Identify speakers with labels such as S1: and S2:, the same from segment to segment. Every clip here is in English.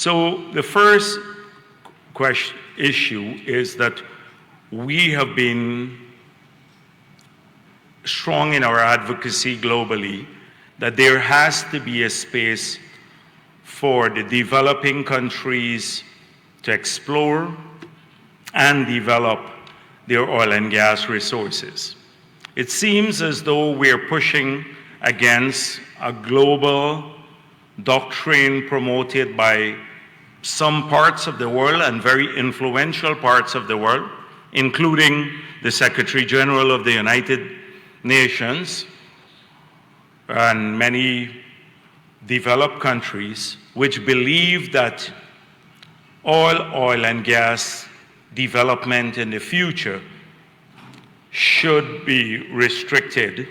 S1: So the first issue is that we have been strong in our advocacy globally that there has to be a space for the developing countries to explore and develop their oil and gas resources. It seems as though we're pushing against a global doctrine promoted by some parts of the world and very influential parts of the world, including the Secretary General of the United Nations and many developed countries, which believe that oil and gas development in the future should be restricted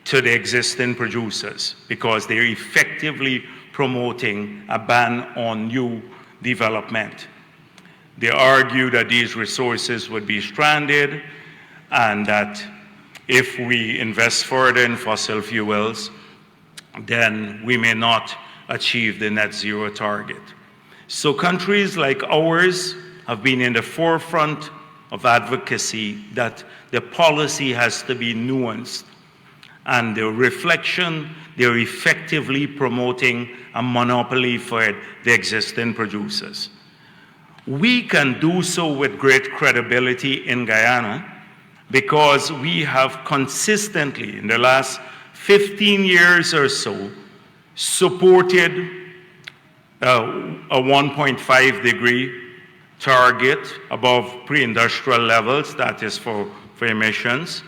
S1: to the existing producers because they're effectively promoting a ban on new development. They argue that these resources would be stranded and that if we invest further in fossil fuels, then we may not achieve the net zero target. So countries like ours have been in the forefront of advocacy that the policy has to be nuanced and the reflection, they're effectively promoting a monopoly for the existing producers. We can do so with great credibility in Guyana because we have consistently, in the last 15 years or so, supported a 1.5 degree target above pre-industrial levels, that is for emissions.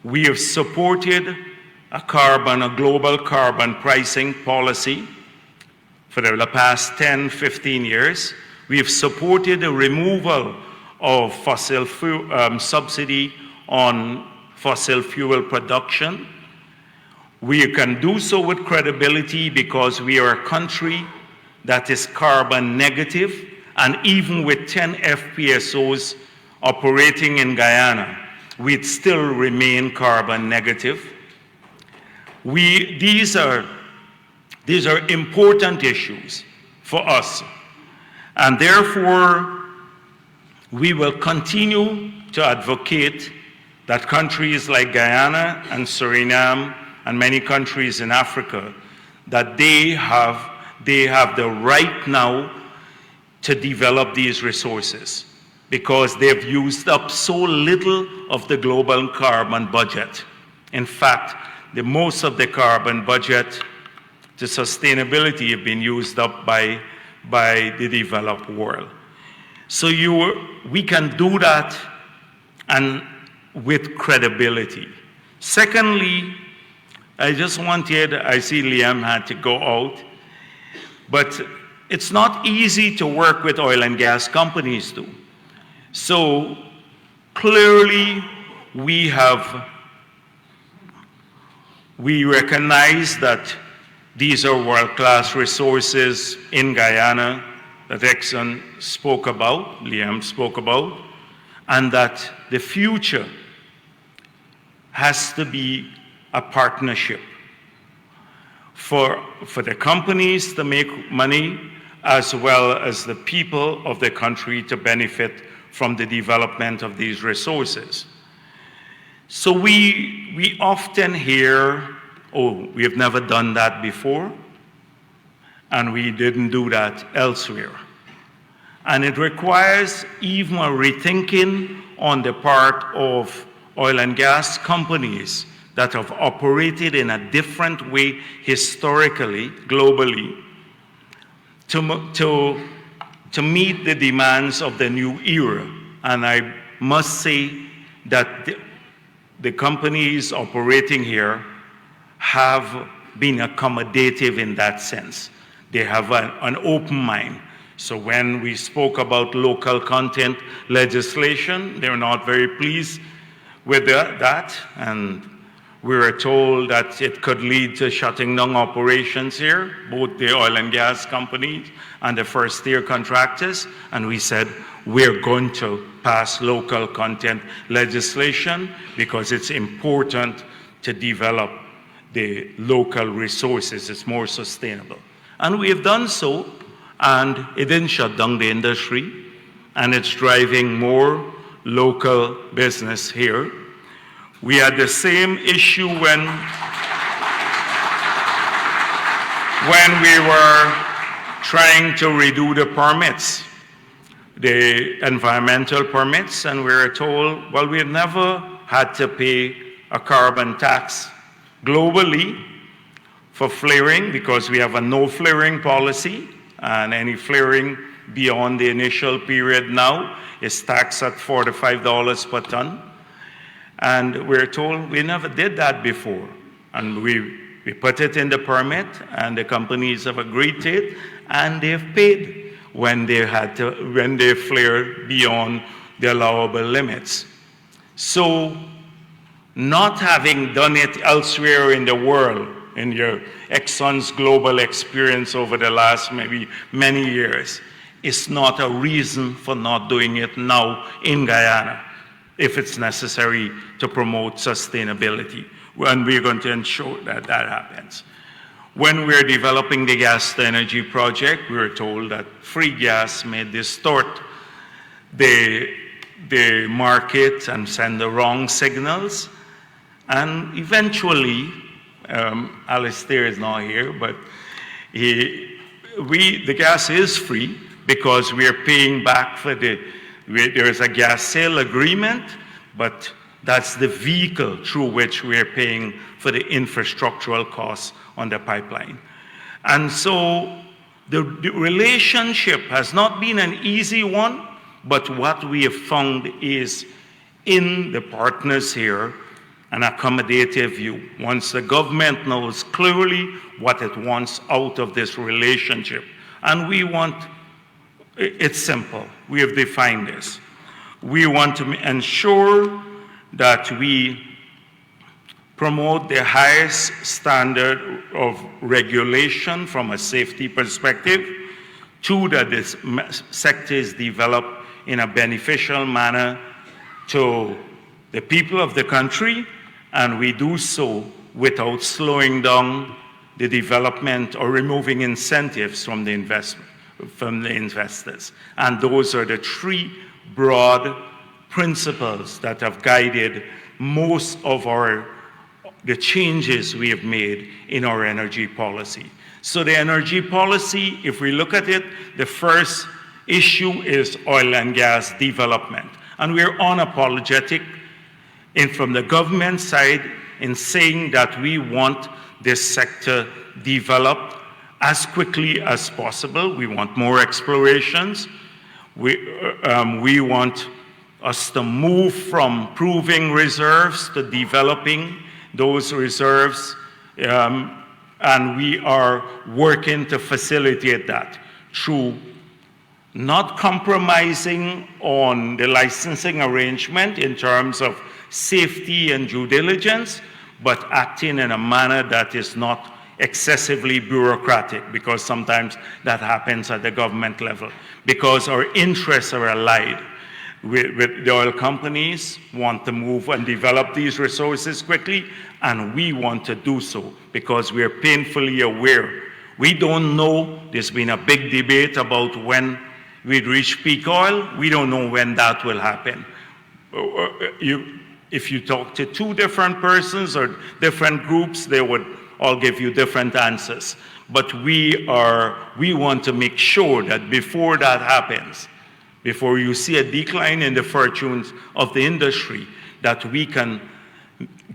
S1: We have supported a global carbon pricing policy for the past 10, 15 years. We have supported the removal of fossil fuel subsidy on fossil fuel production. We can do so with credibility because we are a country that is carbon negative, and even with 10 FPSOs operating in Guyana, we'd still remain carbon negative. These are important issues for us, and therefore we will continue to advocate that countries like Guyana and Suriname and many countries in Africa, that they have the right now to develop these resources because they've used up so little of the global carbon budget. In fact, most of the carbon budget to sustainability have been used up by the developed world. So we can do that and with credibility. Secondly, I see Liam had to go out, but it's not easy to work with oil and gas companies too. So clearly we recognize that these are world-class resources in Guyana that Exxon spoke about, Liam spoke about, and that the future has to be a partnership for the companies to make money as well as the people of the country to benefit from the development of these resources. So we often hear, oh, we have never done that before, and we didn't do that elsewhere. And it requires even a rethinking on the part of oil and gas companies that have operated in a different way historically, globally, to meet the demands of the new era. And I must say that the companies operating here have been accommodative in that sense. They have an open mind. So when we spoke about local content legislation, they were not very pleased with that, and we were told that it could lead to shutting down operations here, both the oil and gas companies and the first-tier contractors, and we said, we're going to pass local content legislation because it's important to develop the local resources. It's more sustainable. And we have done so, and it didn't shut down the industry, and it's driving more local business here. We had the same issue when we were trying to redo the permits, the environmental permits, and we were told, well, we've never had to pay a carbon tax globally for flaring because we have a no flaring policy, and any flaring beyond the initial period now is taxed at $45 per ton. And we're told we never did that before. And we put it in the permit, and the companies have agreed to it, and they've paid when they flared beyond the allowable limits. So, not having done it elsewhere in the world, in your Exxon's global experience over the last maybe many years, is not a reason for not doing it now in Guyana, if it's necessary to promote sustainability. And we're going to ensure that that happens. When we're developing the gas-to-energy project, we were told that free gas may distort the market and send the wrong signals. And eventually, Alistair is not here, but the gas is free because we are paying back for there is a gas sale agreement, but that's the vehicle through which we are paying for the infrastructural costs on the pipeline. And so the relationship has not been an easy one, but what we have found is in the partners here, an accommodative view. Once the government knows clearly what it wants out of this relationship, and we want, it's simple, we have defined this. We want to ensure that we promote the highest standard of regulation from a safety perspective, two, that this sector is developed in a beneficial manner to the people of the country, and we do so without slowing down the development or removing incentives from the investors. And those are the three broad principles that have guided most of the changes we have made in our energy policy. So the energy policy, if we look at it, the first issue is oil and gas development. And we're unapologetic from the government side in saying that we want this sector developed as quickly as possible. We want more explorations. We want us to move from proving reserves to developing those reserves, and we are working to facilitate that through not compromising on the licensing arrangement in terms of safety and due diligence, but acting in a manner that is not excessively bureaucratic, because sometimes that happens at the government level, because our interests are allied. With the oil companies want to move and develop these resources quickly, and we want to do so because we are painfully aware. We don't know, there's been a big debate about when we'd reach peak oil. We don't know when that will happen. If you talk to two different persons or different groups, they would all give you different answers. But we want to make sure that before that happens, before you see a decline in the fortunes of the industry, that we can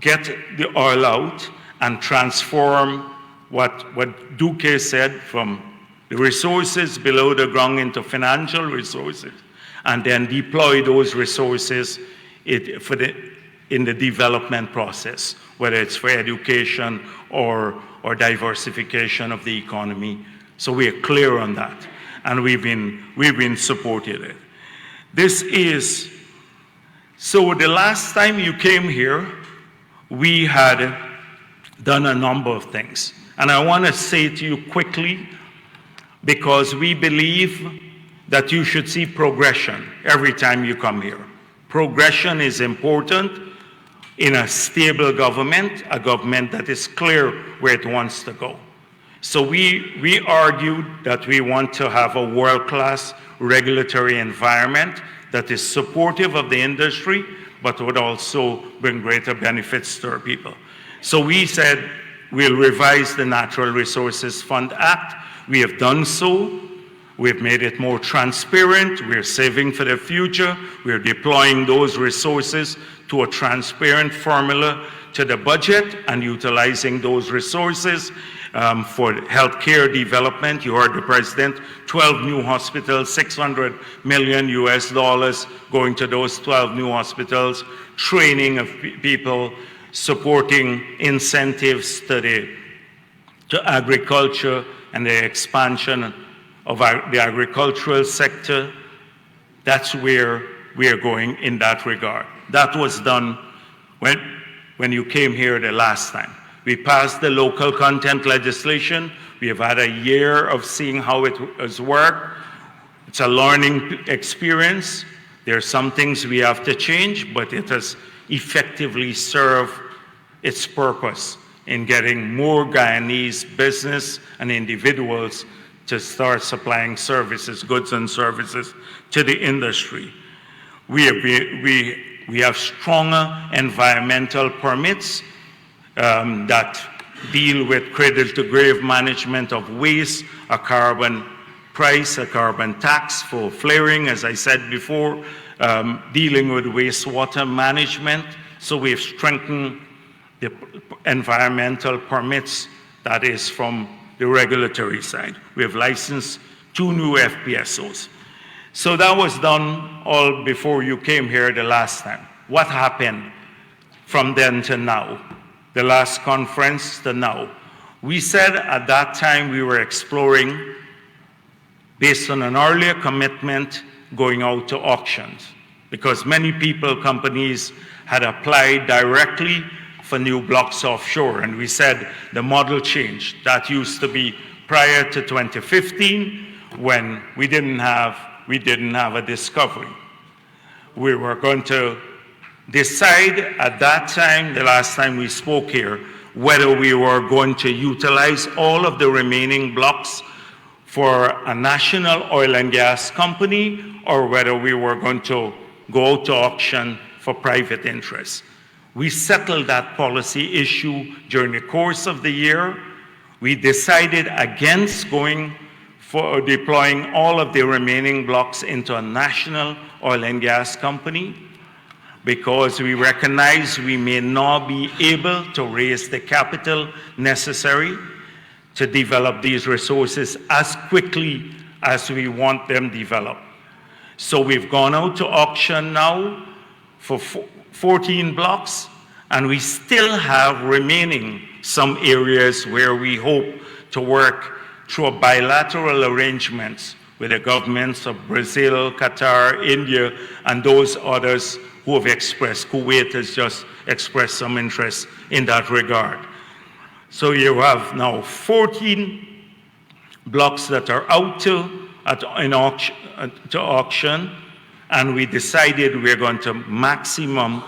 S1: get the oil out and transform what Duque said from the resources below the ground into financial resources, and then deploy those resources in the development process, whether it's for education or diversification of the economy. So we are clear on that, and we've been supporting it. So the last time you came here, we had done a number of things. And I want to say to you quickly, because we believe that you should see progression every time you come here. Progression is important in a stable government, a government that is clear where it wants to go. So we argued that we want to have a world-class regulatory environment that is supportive of the industry, but would also bring greater benefits to our people. So we said we'll revise the Natural Resources Fund Act. We have done so. We've made it more transparent. We're saving for the future. We're deploying those resources to a transparent formula to the budget and utilizing those resources for healthcare development. You heard the president, 12 new hospitals, $600 million going to those 12 new hospitals, training of people, supporting incentives to agriculture and the expansion of the agricultural sector. That's where we are going in that regard. That was done when you came here the last time. We passed the local content legislation. We have had a year of seeing how it has worked. It's a learning experience. There are some things we have to change, but it has effectively served its purpose in getting more Guyanese business and individuals to start supplying services, goods and services to the industry. We have stronger environmental permits that deal with cradle-to-grave management of waste, a carbon price, a carbon tax for flaring, as I said before, dealing with wastewater management. So we've strengthened the environmental permits, that is from the regulatory side. We have licensed 2 new FPSOs. So that was done all before you came here the last time. What happened from then to now, the last conference to now? We said at that time we were exploring, based on an earlier commitment, going out to auctions, because many people, companies had applied directly for new blocks offshore, and we said the model changed. That used to be prior to 2015, when we didn't have a discovery. We were going to decide at that time, the last time we spoke here, whether we were going to utilize all of the remaining blocks for a national oil and gas company, or whether we were going to go to auction for private interests. We settled that policy issue during the course of the year. We decided against going for deploying all of the remaining blocks into a national oil and gas company, because we recognize we may not be able to raise the capital necessary to develop these resources as quickly as we want them developed. So we've gone out to auction now for 14 blocks, and we still have remaining some areas where we hope to work through bilateral arrangements with the governments of Brazil, Qatar, India, and those others who have expressed. Kuwait has just expressed some interest in that regard. So you have now 14 blocks that are out to auction, and we decided we're going to maximum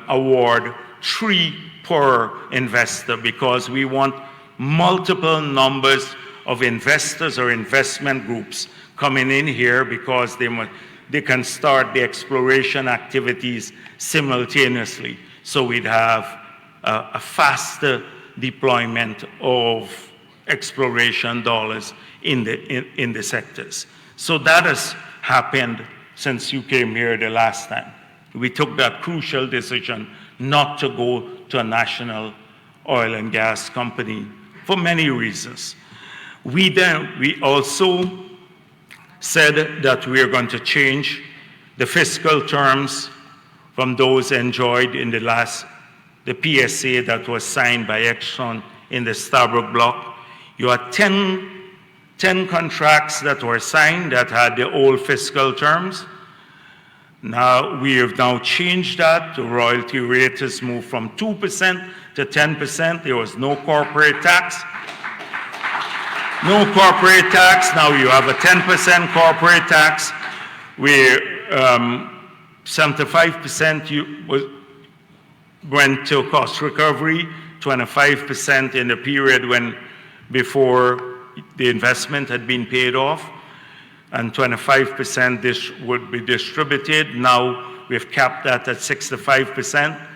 S1: award 3 per investor, because we want multiple numbers of investors or investment groups coming in here, because they can start the exploration activities simultaneously. So we'd have a faster deployment of exploration dollars in the sectors. So that has happened since you came here the last time. We took that crucial decision not to go to a national oil and gas company for many reasons. We also said that we are going to change the fiscal terms from those enjoyed in the PSA that was signed by Exxon in the Stabroek block. You had 10 contracts that were signed that had the old fiscal terms. Now, we have now changed that. The royalty rate has moved from 2% to 10%. There was no corporate tax. No corporate tax. Now you have a 10% corporate tax, where 75% went to cost recovery, 25% in the period when before the investment had been paid off, and 25% this would be distributed. Now we've capped that at 65%.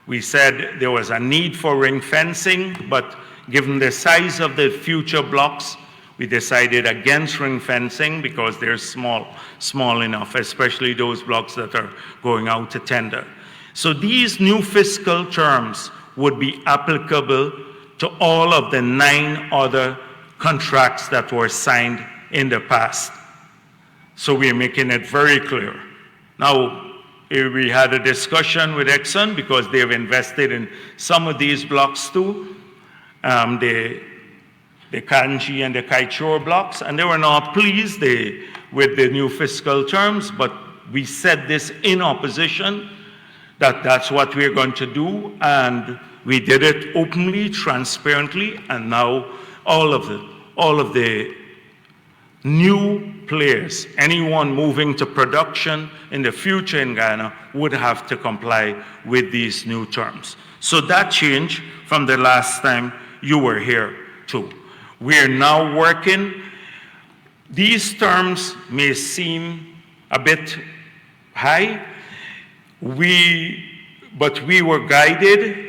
S1: We said there was a need for ring fencing, but given the size of the future blocks, we decided against ring fencing because they're small enough, especially those blocks that are going out to tender. So these new fiscal terms would be applicable to all of the 9 other contracts that were signed in the past. So we're making it very clear. Now, we had a discussion with Exxon because they've invested in some of these blocks too, the Kanji and the Kaichor blocks, and they were not pleased with the new fiscal terms, but we said this in opposition, that that's what we're going to do, and we did it openly, transparently, and now all of the new players, anyone moving to production in the future in Guyana, would have to comply with these new terms. So that changed from the last time you were here too. We're now working. These terms may seem a bit high, but we were guided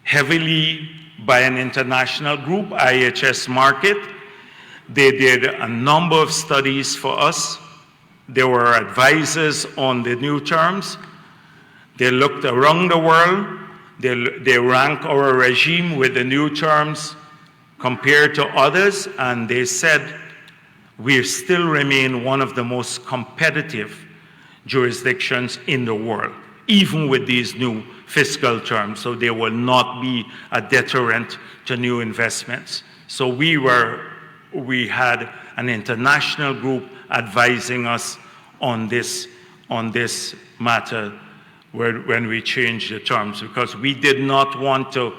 S1: heavily by an international group, IHS Markit. They did a number of studies for us. They were advisors on the new terms. They looked around the world. They ranked our regime with the new terms compared to others, and they said we still remain one of the most competitive jurisdictions in the world, even with these new fiscal terms, so they will not be a deterrent to new investments. So we had an international group advising us on this matter when we changed the terms, because we did not want to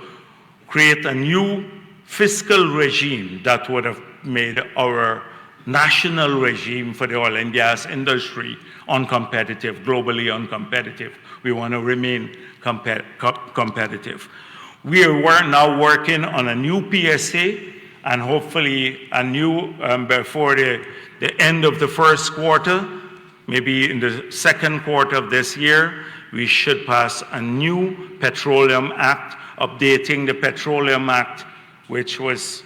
S1: create a new fiscal regime that would have made our national regime for the oil and gas industry uncompetitive, globally uncompetitive. We want to remain competitive. We are now working on a new PSA, and hopefully a new, before the end of the first quarter, maybe in the second quarter of this year, we should pass a new Petroleum Act, updating the Petroleum Act, which was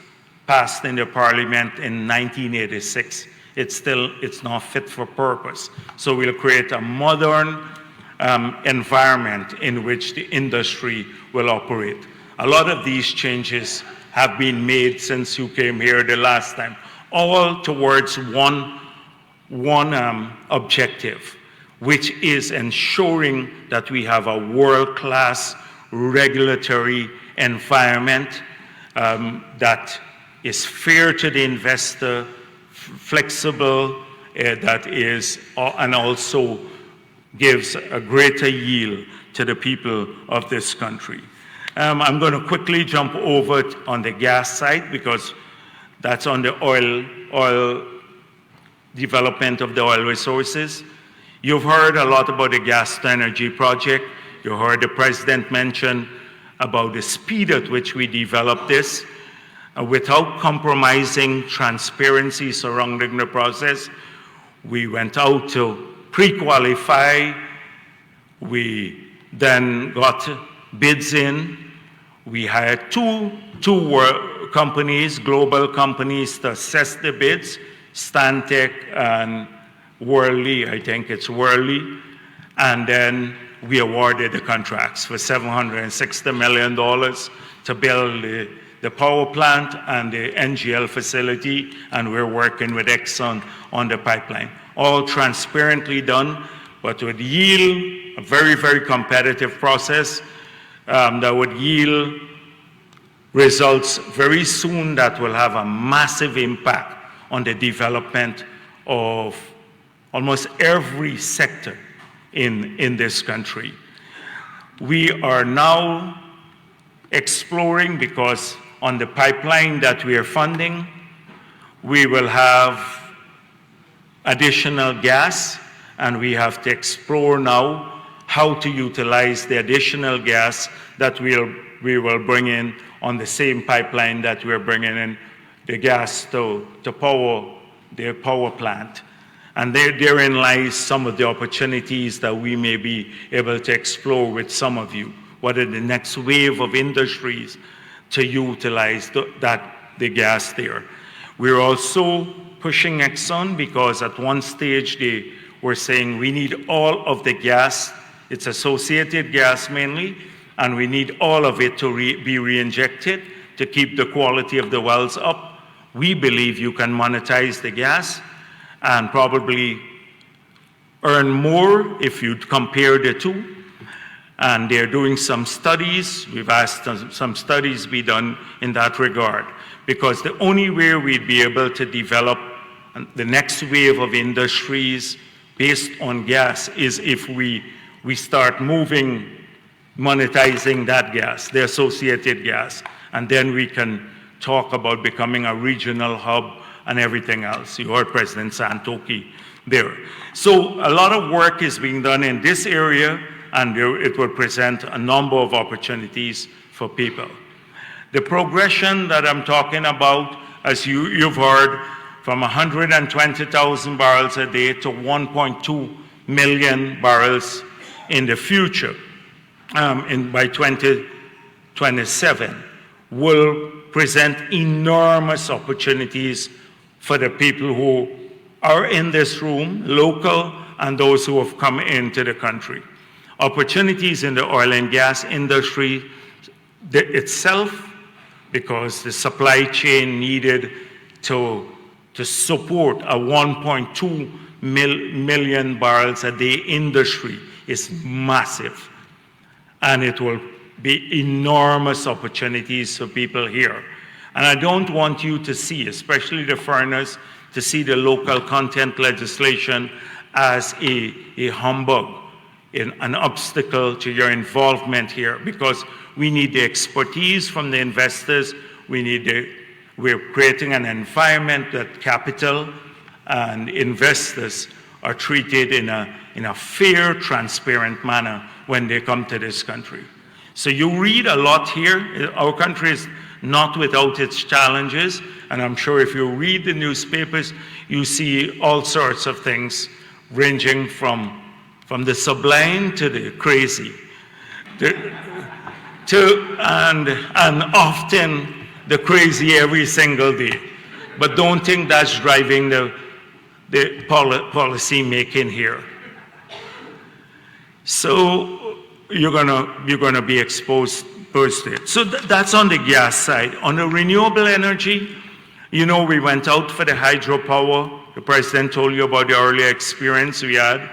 S1: passed in the Parliament in 1986. It's not fit for purpose. So we'll create a modern environment in which the industry will operate. A lot of these changes have been made since you came here the last time, all towards one objective, which is ensuring that we have a world-class regulatory environment that is fair to the investor, flexible, and also gives a greater yield to the people of this country. I'm going to quickly jump over on the gas side, because that's on the oil development of the oil resources. You've heard a lot about the gas to energy project. You heard the president mention about the speed at which we developed this without compromising transparency surrounding the process. We went out to pre-qualify. We then got bids in. We hired two companies, global companies, to assess the bids, Stantec and Worley, I think it's Worley, and then we awarded the contracts for $760 million to build the power plant and the NGL facility, and we're working with Exxon on the pipeline. All transparently done, but would yield a very, very competitive process that would yield results very soon that will have a massive impact on the development of almost every sector in this country. We are now exploring, because on the pipeline that we are funding, we will have additional gas, and we have to explore now how to utilize the additional gas that we will bring in on the same pipeline that we're bringing in the gas to power their power plant. And therein lies some of the opportunities that we may be able to explore with some of you. What are the next wave of industries to utilize the gas there? We're also pushing Exxon because at one stage they were saying we need all of the gas, it's associated gas mainly, and we need all of it to be re-injected to keep the quality of the wells up. We believe you can monetize the gas and probably earn more if you compare the two. And they're doing some studies. We've asked some studies be done in that regard, because the only way we'd be able to develop the next wave of industries based on gas is if we start monetizing that gas, the associated gas, and then we can talk about becoming a regional hub and everything else. You heard President Santoki there. So a lot of work is being done in this area, and it will present a number of opportunities for people. The progression that I'm talking about, as you've heard, from 120,000 barrels a day to 1.2 million barrels in the future, by 2027, will present enormous opportunities for the people who are in this room, local, and those who have come into the country. Opportunities in the oil and gas industry itself, because the supply chain needed to support a 1.2 million barrels a day industry is massive. And it will be enormous opportunities for people here. And I don't want you to see, especially the foreigners, to see the local content legislation as a humbug, an obstacle to your involvement here, because we need the expertise from the investors. We're creating an environment that capital and investors are treated in a fair, transparent manner when they come to this country. So you read a lot here. Our country is not without its challenges, and I'm sure if you read the newspapers, you see all sorts of things ranging from the sublime to the crazy, and often the crazy every single day. But don't think that's driving the policy making here. So you're gonna be exposed to it. So that's on the gas side. On the renewable energy, you know, we went out for the hydropower. The president told you about the earlier experience we had.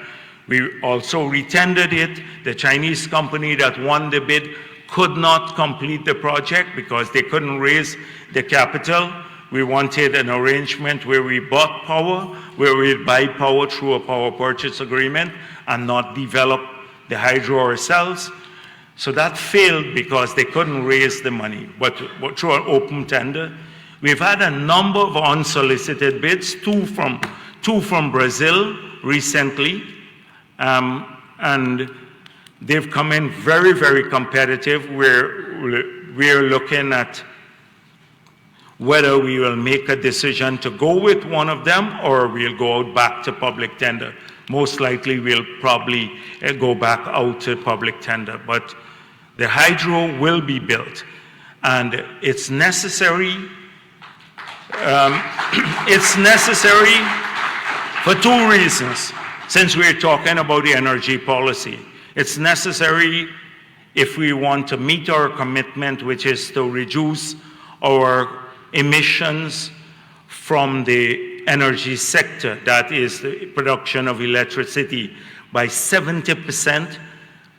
S1: We also retendered it. The Chinese company that won the bid could not complete the project because they couldn't raise the capital. We wanted an arrangement where we bought power, where we'd buy power through a power purchase agreement and not develop the hydro ourselves. So that failed because they couldn't raise the money, but through an open tender. We've had a number of unsolicited bids, two from Brazil recently, and they've come in very, very competitive. We're looking at whether we will make a decision to go with one of them or we'll go out back to public tender. Most likely we'll probably go back out to public tender, but the hydro will be built, and it's necessary. It's necessary for two reasons. Since we're talking about the energy policy, it's necessary if we want to meet our commitment, which is to reduce our emissions from the energy sector, that is the production of electricity, by 70%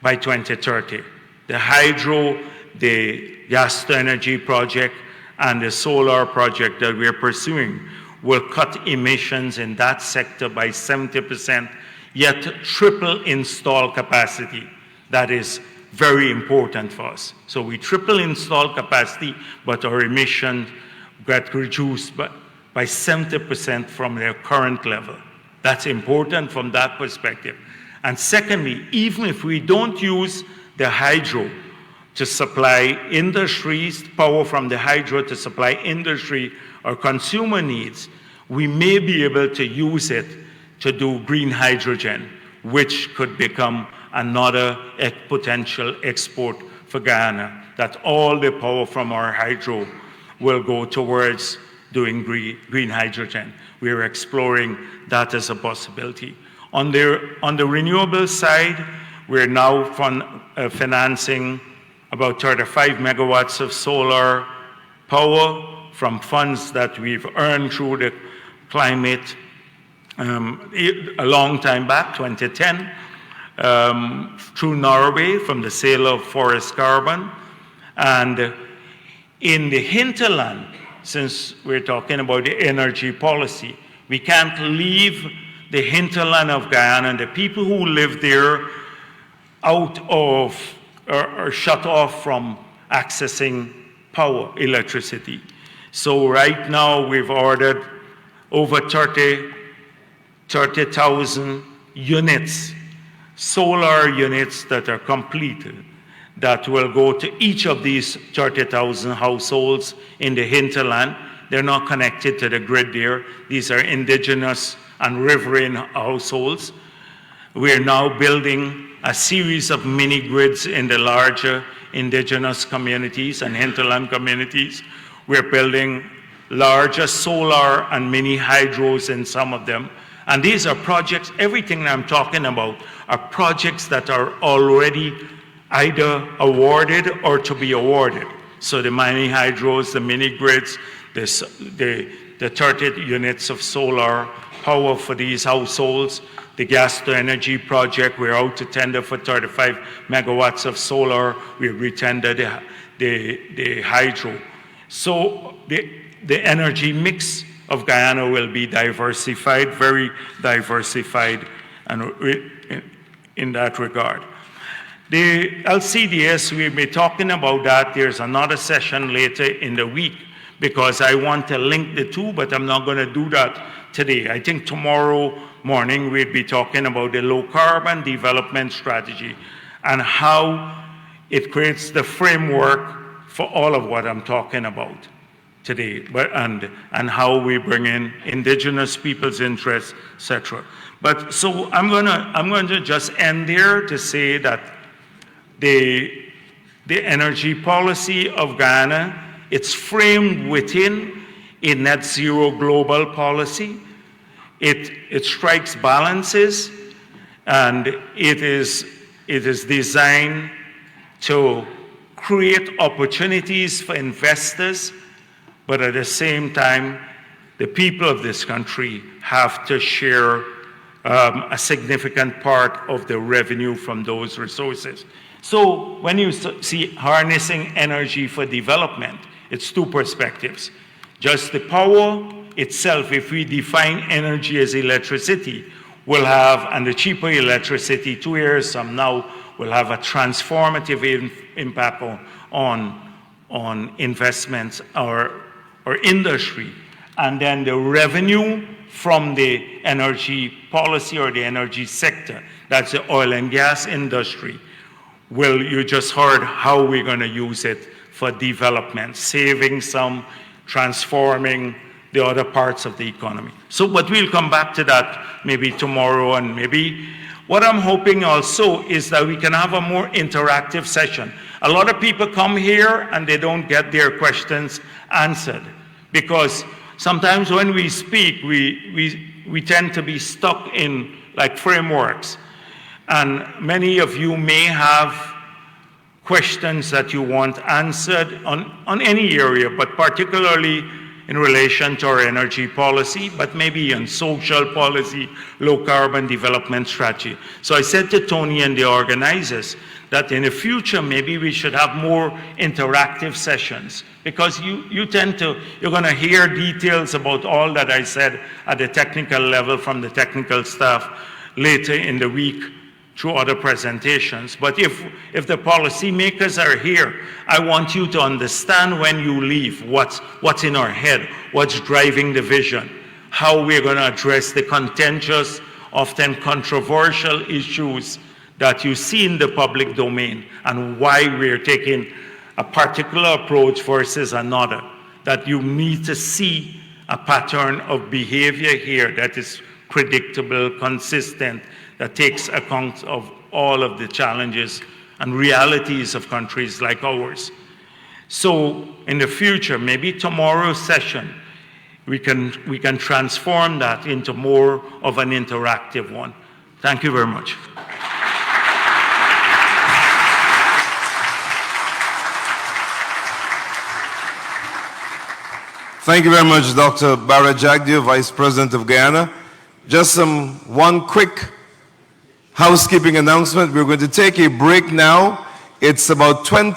S1: by 2030. The hydro, the gas to energy project, and the solar project that we're pursuing will cut emissions in that sector by 70%, yet triple install capacity. That is very important for us. So we triple install capacity, but our emissions get reduced by 70% from their current level. That's important from that perspective. And secondly, even if we don't use the hydro, to supply industries, power from the hydro to supply industry or consumer needs, we may be able to use it to do green hydrogen, which could become another potential export for Guyana, that all the power from our hydro will go towards doing green hydrogen. We're exploring that as a possibility. On the renewable side, we're now financing about 35 megawatts of solar power from funds that we've earned through the climate a long time back, 2010, through Norway from the sale of forest carbon. And in the hinterland, since we're talking about the energy policy, we can't leave the hinterland of Guyana and the people who live there out of or shut off from accessing power, electricity. So right now we've ordered over 30,000 units, solar units that are completed, that will go to each of these 30,000 households in the hinterland. They're not connected to the grid there. These are indigenous and riverine households. We're now building a series of mini grids in the larger indigenous communities and hinterland communities. We're building larger solar and mini hydros in some of them. And these are projects, everything I'm talking about are projects that are already either awarded or to be awarded. So the mini hydros, the mini grids, the 30 units of solar power for these households, the gas to energy project, we're out to tender for 35 megawatts of solar. We retender the hydro. So the energy mix of Guyana will be diversified, very diversified and in that regard. The LCDS, we'll be talking about that. There's another session later in the week because I want to link the two, but I'm not going to do that today. I think tomorrow morning we'll be talking about the low carbon development strategy and how it creates the framework for all of what I'm talking about today, and how we bring in indigenous people's interests, etc. But so I'm going to just end there to say that the energy policy of Guyana, it's framed within a net zero global policy. It strikes balances, and it is designed to create opportunities for investors, but at the same time, the people of this country have to share a significant part of the revenue from those resources. So when you see harnessing energy for development, it's two perspectives. Just the power itself, if we define energy as electricity, will have, and the cheaper electricity 2 years from now, will have a transformative impact on investments or industry. And then the revenue from the energy policy or the energy sector, that's the oil and gas industry, you just heard how we're going to use it for development, saving some, transforming the other parts of the economy. So, but we'll come back to that maybe tomorrow, and maybe what I'm hoping also is that we can have a more interactive session. A lot of people come here and they don't get their questions answered because sometimes when we speak, we tend to be stuck in like frameworks. And many of you may have questions that you want answered on any area, but particularly in relation to our energy policy, but maybe on social policy, low carbon development strategy. So I said to Tony and the organizers that in the future, maybe we should have more interactive sessions, because you're going to hear details about all that I said at the technical level from the technical staff later in the week through other presentations. But if the policymakers are here, I want you to understand when you leave what's in our head, what's driving the vision, how we're going to address the contentious, often controversial issues that you see in the public domain and why we're taking a particular approach versus another, that you need to see a pattern of behavior here that is predictable, consistent, that takes account of all of the challenges and realities of countries like ours. So in the future, maybe tomorrow's session, we can transform that into more of an interactive one. Thank you very much.
S2: Thank you very much, Dr. Bharrat Jagdeo, Vice President of Guyana. Just one quick housekeeping announcement. We're going to take a break now. It's about 20